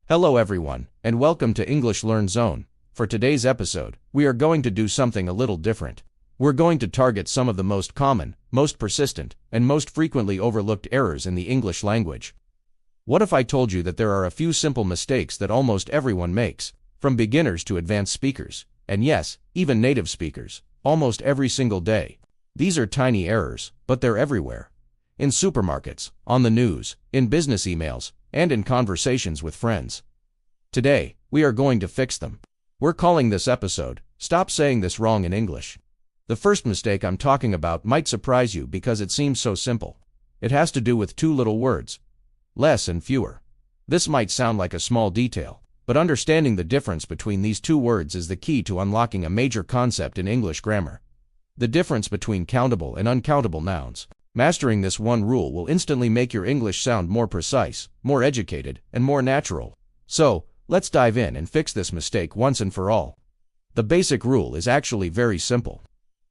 Hello everyone, and welcome to English Learn Zone. For today's episode, we are going to do something a little different. We're going to target some of the most common, most persistent, and most frequently overlooked errors in the English language. What if I told you that there are a few simple mistakes that almost everyone makes, from beginners to advanced speakers, and yes, even native speakers, almost every single day? These are tiny errors, but they're everywhere. In supermarkets, on the news, in business emails, and in conversations with friends. Today, we are going to fix them. We're calling this episode, Stop Saying This Wrong in English. The first mistake I'm talking about might surprise you because it seems so simple. It has to do with two little words. Less and fewer. This might sound like a small detail, but understanding the difference between these two words is the key to unlocking a major concept in English grammar. The difference between countable and uncountable nouns. Mastering this one rule will instantly make your English sound more precise, more educated, and more natural. So, let's dive in and fix this mistake once and for all. The basic rule is actually very simple.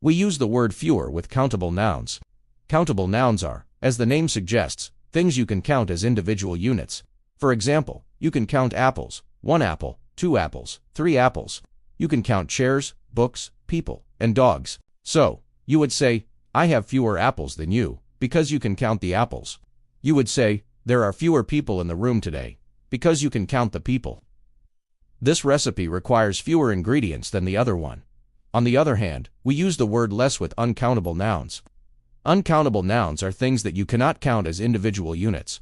We use the word fewer with countable nouns. Countable nouns are, as the name suggests, things you can count as individual units. For example, you can count apples, 1 apple, 2 apples, 3 apples. You can count chairs, books, people, and dogs. So, you would say, I have fewer apples than you, because you can count the apples. You would say, there are fewer people in the room today, because you can count the people. This recipe requires fewer ingredients than the other one. On the other hand, we use the word less with uncountable nouns. Uncountable nouns are things that you cannot count as individual units.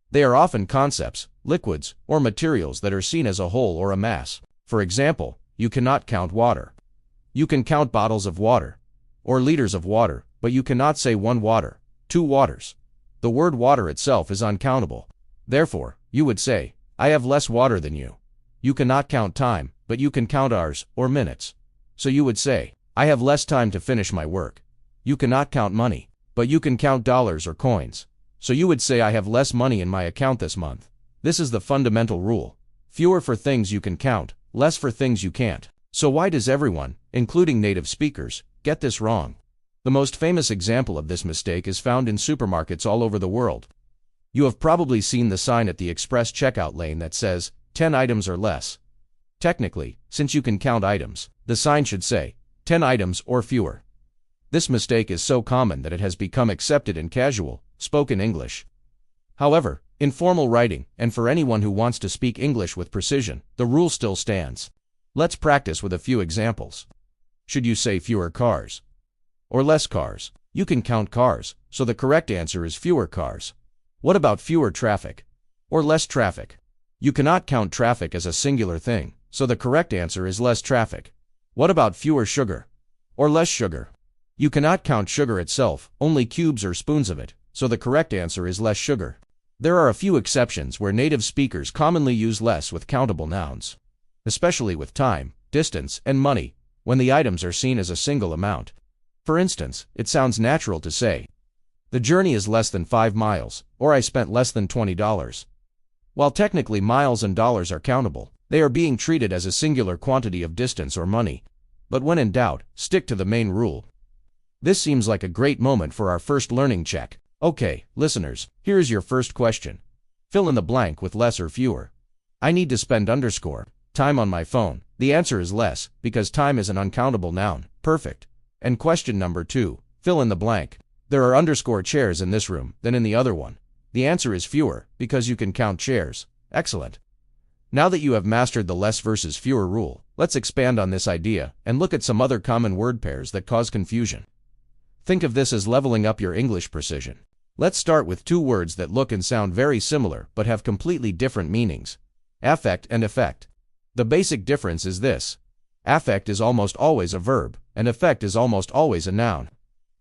They are often concepts, liquids, or materials that are seen as a whole or a mass. For example, you cannot count water. You can count bottles of water, or liters of water, but you cannot say 1 water, 2 waters. The word water itself is uncountable. Therefore, you would say, I have less water than you. You cannot count time, but you can count hours or minutes. So you would say, I have less time to finish my work. You cannot count money, but you can count dollars or coins. So you would say I have less money in my account this month. This is the fundamental rule. Fewer for things you can count, less for things you can't. So why does everyone, including native speakers, get this wrong? The most famous example of this mistake is found in supermarkets all over the world. You have probably seen the sign at the express checkout lane that says, 10 items or less. Technically, since you can count items, the sign should say, 10 items or fewer. This mistake is so common that it has become accepted in casual, spoken English. However, in formal writing, and for anyone who wants to speak English with precision, the rule still stands. Let's practice with a few examples. Should you say fewer cars? Or less cars? You can count cars, so the correct answer is fewer cars. What about fewer traffic? Or less traffic? You cannot count traffic as a singular thing, so the correct answer is less traffic. What about fewer sugar? Or less sugar? You cannot count sugar itself, only cubes or spoons of it, so the correct answer is less sugar. There are a few exceptions where native speakers commonly use less with countable nouns, especially with time, distance, and money, when the items are seen as a single amount. For instance, it sounds natural to say, the journey is less than 5 miles, or I spent less than $20. While technically miles and dollars are countable, they are being treated as a singular quantity of distance or money. But when in doubt, stick to the main rule. This seems like a great moment for our first learning check. Okay, listeners, here is your first question. Fill in the blank with less or fewer. I need to spend time on my phone. The answer is less, because time is an uncountable noun. Perfect. And question number 2, fill in the blank. There are chairs in this room than in the other one. The answer is fewer, because you can count chairs. Excellent. Now that you have mastered the less versus fewer rule, let's expand on this idea and look at some other common word pairs that cause confusion. Think of this as leveling up your English precision. Let's start with two words that look and sound very similar but have completely different meanings. Affect and effect. The basic difference is this. Affect is almost always a verb, and effect is almost always a noun.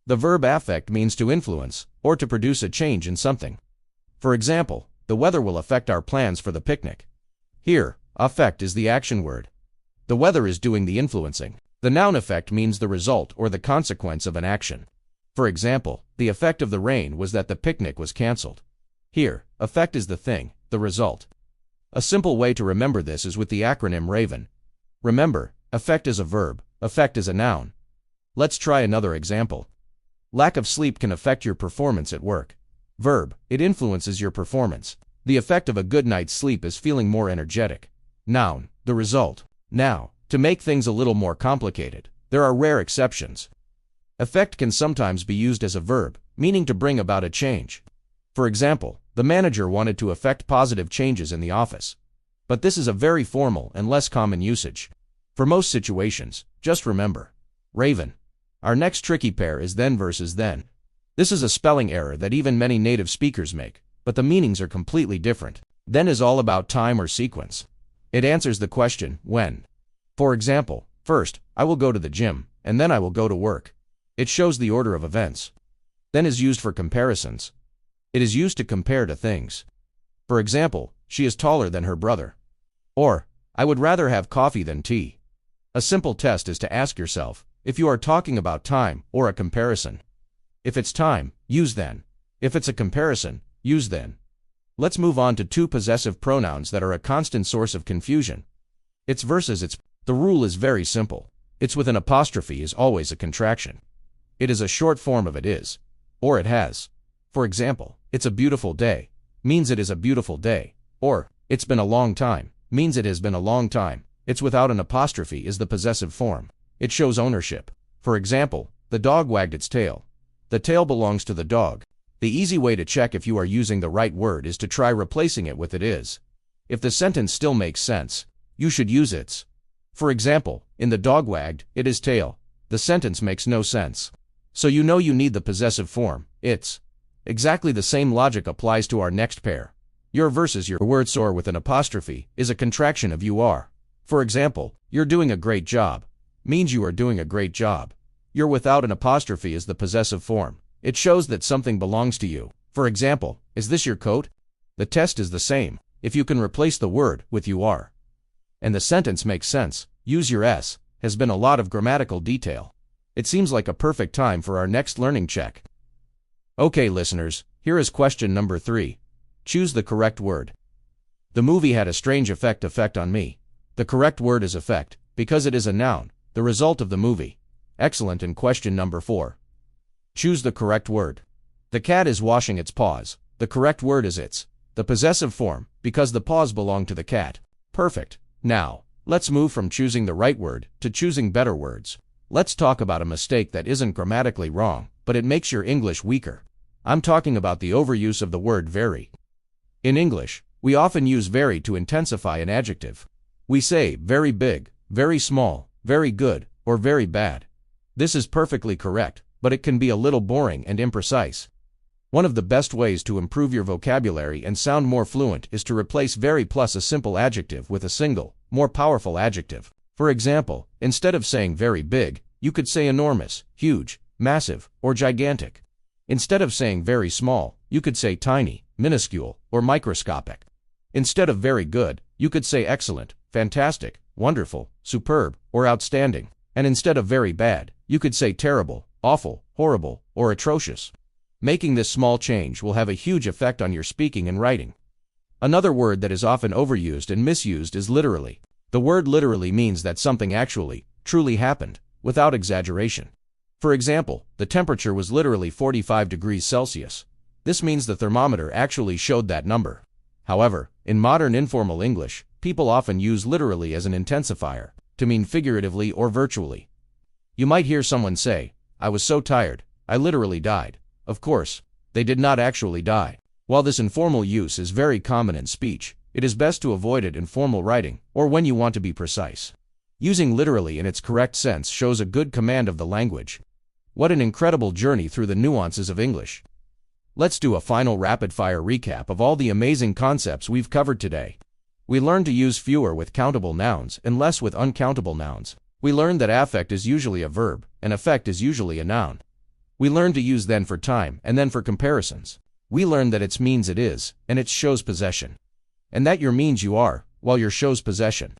The verb affect means to influence, or to produce a change in something. For example, the weather will affect our plans for the picnic. Here, affect is the action word. The weather is doing the influencing. The noun effect means the result or the consequence of an action. For example, the effect of the rain was that the picnic was cancelled. Here, effect is the thing, the result. A simple way to remember this is with the acronym RAVEN. Remember, affect is a verb, effect is a noun. Let's try another example. Lack of sleep can affect your performance at work. Verb, it influences your performance. The effect of a good night's sleep is feeling more energetic. Noun, the result. Now, to make things a little more complicated, there are rare exceptions. Effect can sometimes be used as a verb, meaning to bring about a change. For example, the manager wanted to effect positive changes in the office. But this is a very formal and less common usage. For most situations, just remember. Raven. Our next tricky pair is then versus then. This is a spelling error that even many native speakers make, but the meanings are completely different. Then is all about time or sequence. It answers the question, when. For example, first, I will go to the gym, and then I will go to work. It shows the order of events. Then is used for comparisons. It is used to compare to things. For example, she is taller than her brother. Or, I would rather have coffee than tea. A simple test is to ask yourself if you are talking about time or a comparison. If it's time, use then. If it's a comparison, use then. Let's move on to two possessive pronouns that are a constant source of confusion. It's versus it's. The rule is very simple. It's with an apostrophe is always a contraction. It is a short form of it is, or it has. For example, it's a beautiful day means it is a beautiful day, or it's been a long time means it has been a long time. It's without an apostrophe is the possessive form. It shows ownership. For example, the dog wagged its tail. The tail belongs to the dog. The easy way to check if you are using the right word is to try replacing it with it is. If the sentence still makes sense, you should use its. For example, in the dog wagged, it is tail. The sentence makes no sense. So you know you need the possessive form, its. Exactly the same logic applies to our next pair. Your versus your word soar with an apostrophe is a contraction of you are. For example, you're doing a great job means you are doing a great job. You're without an apostrophe is the possessive form. It shows that something belongs to you. For example, is this your coat? The test is the same. If you can replace the word with you are, and the sentence makes sense, use your s. Has been a lot of grammatical detail. It seems like a perfect time for our next learning check. Okay, listeners, here is question number 3. Choose the correct word. The movie had a strange effect on me. The correct word is effect, because it is a noun, the result of the movie. Excellent. In question number 4. Choose the correct word. The cat is washing its paws. The correct word is its. The possessive form, because the paws belong to the cat. Perfect. Now, let's move from choosing the right word to choosing better words. Let's talk about a mistake that isn't grammatically wrong, but it makes your English weaker. I'm talking about the overuse of the word very. In English, we often use very to intensify an adjective. We say very big, very small, very good, or very bad. This is perfectly correct, but it can be a little boring and imprecise. One of the best ways to improve your vocabulary and sound more fluent is to replace very plus a simple adjective with a single, more powerful adjective. For example, instead of saying very big, you could say enormous, huge, massive, or gigantic. Instead of saying very small, you could say tiny, minuscule, or microscopic. Instead of very good, you could say excellent, fantastic, wonderful, superb, or outstanding. And instead of very bad, you could say terrible, awful, horrible, or atrocious. Making this small change will have a huge effect on your speaking and writing. Another word that is often overused and misused is literally. The word literally means that something actually, truly happened, without exaggeration. For example, the temperature was literally 45 degrees Celsius. This means the thermometer actually showed that number. However, in modern informal English, people often use literally as an intensifier, to mean figuratively or virtually. You might hear someone say, I was so tired, I literally died. Of course, they did not actually die. While this informal use is very common in speech, it is best to avoid it in formal writing, or when you want to be precise. Using literally in its correct sense shows a good command of the language. What an incredible journey through the nuances of English. Let's do a final rapid-fire recap of all the amazing concepts we've covered today. We learned to use fewer with countable nouns and less with uncountable nouns. We learned that affect is usually a verb, and effect is usually a noun. We learned to use then for time and then for comparisons. We learned that its means it is, and it shows possession. And that your means you are, while your shows possession.